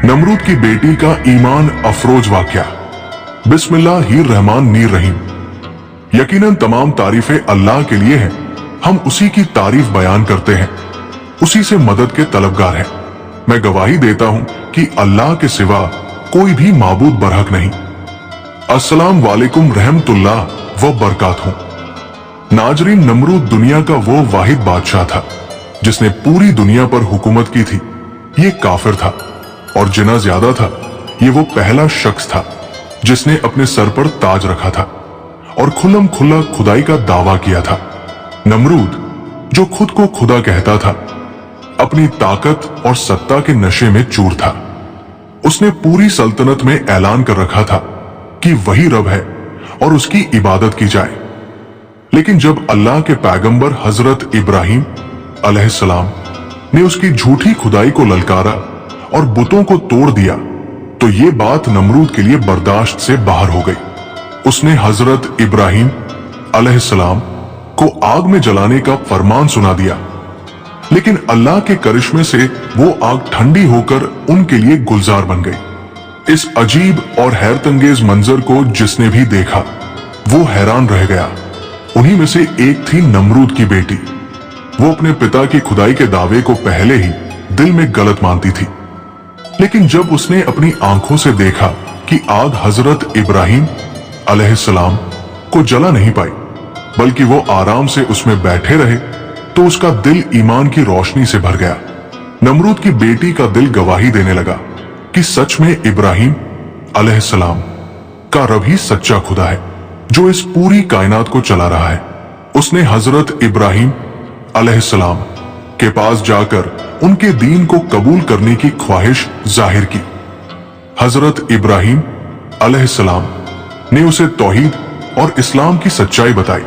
नमरूद की बेटी का ईमान अफरोज वाकया। बिस्मिल्लाहिर्रहमानिर्रहीम। यकीनन तमाम तारीफें अल्लाह के लिए हैं। हम उसी की तारीफ बयान करते हैं, उसी से मदद के तलबगार हैं। मैं गवाही देता हूं कि अल्लाह के सिवा कोई भी माबूद बरहक नहीं। अस्सलाम वालेकुम रहमतुल्लाह व बरकातहू। नाजरीन, नमरूद दुनिया का वो वाहिद बादशाह था जिसने पूरी दुनिया पर हुकूमत की थी। ये काफिर था और जिना ज्यादा था, ये वो पहला शख्स था जिसने अपने सर पर ताज रखा था और खुल्लम खुल्ला खुदाई का दावा किया था। नमरूद, जो खुद को खुदा कहता था, अपनी ताकत और सत्ता के नशे में चूर था। उसने पूरी सल्तनत में ऐलान कर रखा था कि वही रब है और उसकी इबादत की जाए। लेकिन जब अल्लाह के पैगंबर हजरत इब्राहिम अलैहिस्सलाम ने उसकी झूठी खुदाई को ललकारा और बुतों को तोड़ दिया, तो ये बात नमरूद के लिए बर्दाश्त से बाहर हो गई। उसने हजरत इब्राहिम अलैहिस्सलाम को आग में जलाने का फरमान सुना दिया, लेकिन अल्लाह के करिश्मे से वो आग ठंडी होकर उनके लिए गुलजार बन गई। इस अजीब और हैरतंगेज मंजर को जिसने भी देखा वो हैरान रह गया। उन्हीं में से एक थी नमरूद की बेटी। वो अपने पिता की खुदाई के दावे को पहले ही दिल में गलत मानती थी, लेकिन जब उसने अपनी आंखों से देखा कि आग हजरत इब्राहिम अलैहिस्सलाम को जला नहीं पाई, बल्कि वो आराम से उसमें बैठे रहे, तो उसका दिल ईमान की रोशनी से भर गया। नमरूद की बेटी का दिल गवाही देने लगा कि सच में इब्राहिम अलैहिस्सलाम का रब ही सच्चा खुदा है जो इस पूरी कायनात को चला रहा है। उसने हजरत इब्राहिम अलैहिस्सलाम के पास जाकर उनके दीन को कबूल करने की ख्वाहिश जाहिर की। हजरत इब्राहिम अलैहिस्सलाम ने उसे तौहीद और इस्लाम की सच्चाई बताई,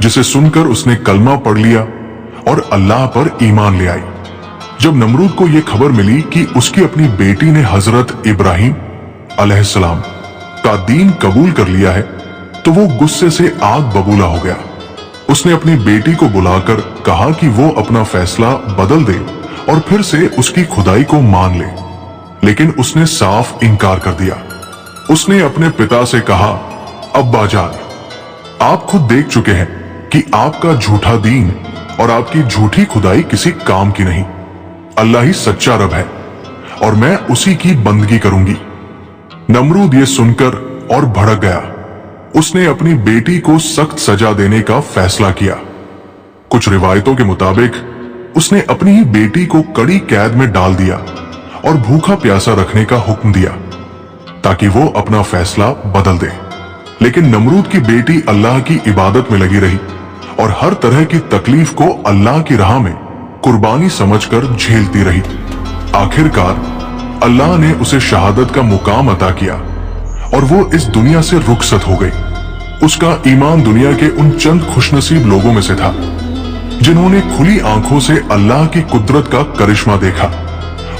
जिसे सुनकर उसने कलमा पढ़ लिया और अल्लाह पर ईमान ले आई। जब नमरूद को यह खबर मिली कि उसकी अपनी बेटी ने हजरत इब्राहिम अलैहिस्सलाम का दीन कबूल कर लिया है, तो वो गुस्से से आग बबूला हो गया। उसने अपनी बेटी को बुलाकर कहा कि वो अपना फैसला बदल दे और फिर से उसकी खुदाई को मान ले, लेकिन उसने साफ इनकार कर दिया। उसने अपने पिता से कहा, अब्बा जान, आप खुद देख चुके हैं कि आपका झूठा दीन और आपकी झूठी खुदाई किसी काम की नहीं। अल्लाह ही सच्चा रब है और मैं उसी की बंदगी करूंगी। नमरूद ये सुनकर और भड़क गया। उसने अपनी बेटी को सख्त सजा देने का फैसला किया। कुछ रिवायतों के मुताबिक उसने अपनी ही बेटी को कड़ी कैद में डाल दिया और भूखा प्यासा रखने का हुक्म दिया ताकि वो अपना फैसला बदल दे। लेकिन नमरूद की बेटी अल्लाह की इबादत में लगी रही और हर तरह की तकलीफ को अल्लाह की राह में कुर्बानी समझकर झेलती रही। आखिरकार अल्लाह ने उसे शहादत का मुकाम अता किया और वो इस दुनिया से रुखसत हो गई। उसका ईमान दुनिया के उन चंद खुशनसीब लोगों में से था जिन्होंने खुली आंखों से अल्लाह की कुदरत का करिश्मा देखा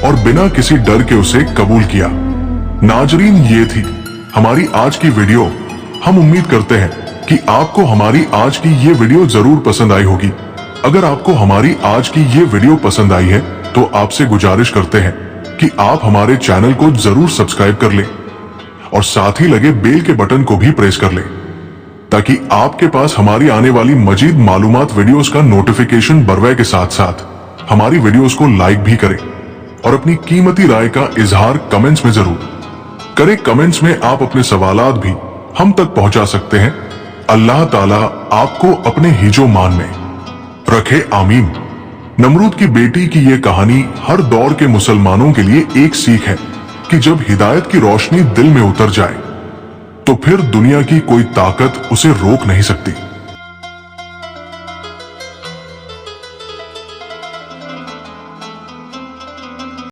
और बिना किसी डर के उसे कबूल किया। नाजरीन, ये थी हमारी आज की वीडियो। हम उम्मीद करते हैं कि आपको हमारी आज की ये वीडियो जरूर पसंद आई होगी। अगर आपको हमारी आज की ये वीडियो पसंद आई है तो आपसे गुजारिश करते हैं कि आप हमारे चैनल को जरूर सब्सक्राइब कर लें और साथ ही लगे बेल के बटन को भी प्रेस कर लें, ताकि आपके पास हमारी आने वाली मजीद मालूमात वीडियोस का नोटिफिकेशन बरवे के साथ साथ हमारी वीडियोस को लाइक भी करें और अपनी कीमती राय का इजहार कमेंट्स में जरूर करें। कमेंट्स में आप अपने सवालात भी हम तक पहुंचा सकते हैं। अल्लाह ताला आपको अपने हिजो मान में रखे, आमीन। नमरूद की बेटी की यह कहानी हर दौर के मुसलमानों के लिए एक सीख है कि जब हिदायत की रोशनी दिल में उतर जाए तो फिर दुनिया की कोई ताकत उसे रोक नहीं सकती।